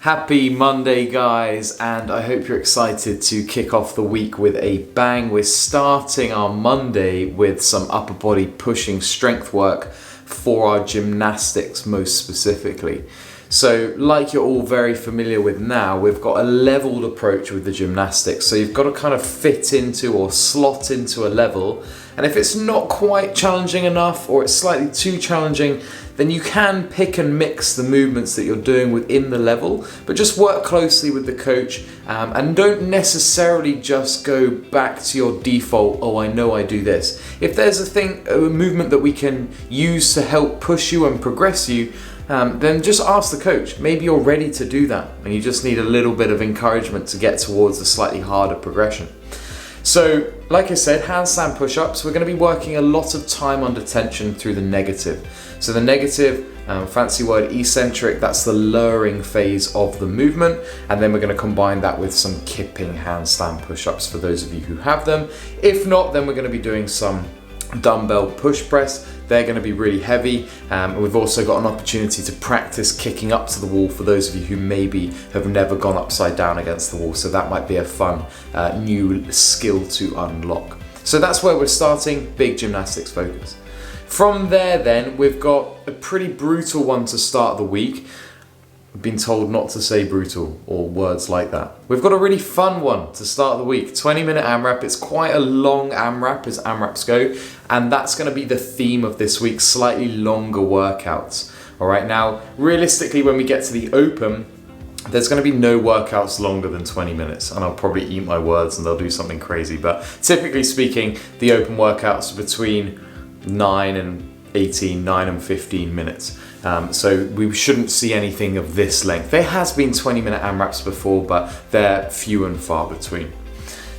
Happy Monday, guys, and I hope you're excited to kick off the week with a bang. We're starting our Monday with some upper body pushing strength work for our gymnastics most specifically. So like you're all very familiar with now, we've got a leveled approach with the gymnastics. So you've got to kind of fit into or slot into a level. And if it's not quite challenging enough or it's slightly too challenging, then you can pick and mix the movements that you're doing within the level, but just work closely with the coach and don't necessarily just go back to your default, oh, I know I do this. If there's a movement that we can use to help push you and progress you, then just ask the coach. Maybe you're ready to do that and you just need a little bit of encouragement to get towards a slightly harder progression. So, like I said, handstand push-ups, we're going to be working a lot of time under tension through the negative. So the negative, fancy word eccentric, that's the lowering phase of the movement, and then we're going to combine that with some kipping handstand push-ups for those of you who have them. If not, then we're going to be doing some dumbbell push press. They're going to be really heavy. We've also got an opportunity to practice kicking up to the wall for those of you who maybe have never gone upside down against the wall. So that might be a fun new skill to unlock. So that's where we're starting, big gymnastics focus. From there then, we've got a pretty brutal one to start the week. I've been told not to say brutal or words like that. We've got a really fun one to start the week. 20-minute AMRAP. It's quite a long AMRAP as AMRAPs go, and that's going to be the theme of this week, slightly longer workouts. All right, now realistically when we get to the open, there's going to be no workouts longer than 20 minutes, and I'll probably eat my words and they'll do something crazy, but typically speaking, the open workouts are between 9 and 15 minutes. So we shouldn't see anything of this length. There has been 20-minute AMRAPs before, but they're few and far between.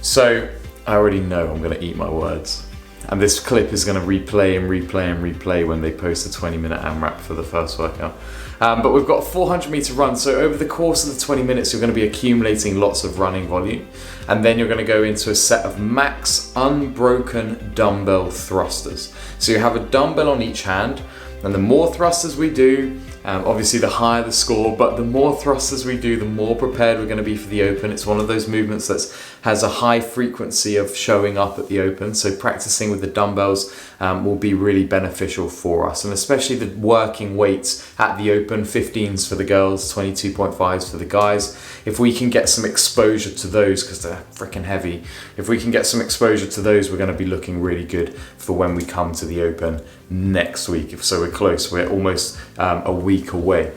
So I already know I'm going to eat my words. And this clip is going to replay and replay and replay when they post a 20-minute AMRAP for the first workout. But we've got a 400-meter run, so over the course of the 20 minutes you're going to be accumulating lots of running volume, and then you're going to go into a set of max unbroken dumbbell thrusters. So you have a dumbbell on each hand, and the more thrusters we do, obviously the higher the score, but the more thrusters we do, the more prepared we're going to be for the open. It's one of those movements that has a high frequency of showing up at the open, so practicing with the dumbbells will be really beneficial for us, and especially the working weights at the open, 15s for the girls, 22.5s for the guys. If we can get some exposure to those, because they're freaking heavy, if we can get some exposure to those, we're going to be looking really good for when we come to the open next week. So we're close, we're almost a week away.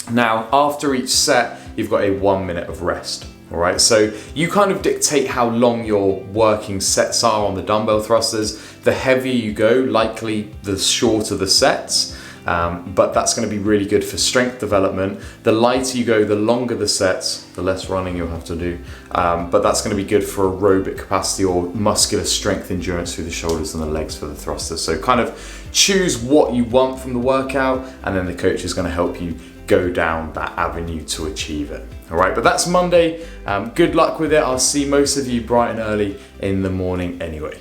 Now, after each set, you've got a 1 minute of rest. All right, so you kind of dictate how long your working sets are on the dumbbell thrusters. The heavier you go, likely the shorter the sets, but that's going to be really good for strength development. The lighter you go, the longer the sets, the less running you'll have to do, but that's going to be good for aerobic capacity or muscular strength endurance through the shoulders and the legs for the thrusters. So kind of choose what you want from the workout, and then the coach is going to help you go down that avenue to achieve it. All right, but that's Monday. Good luck with it. I'll see most of you bright and early in the morning anyway.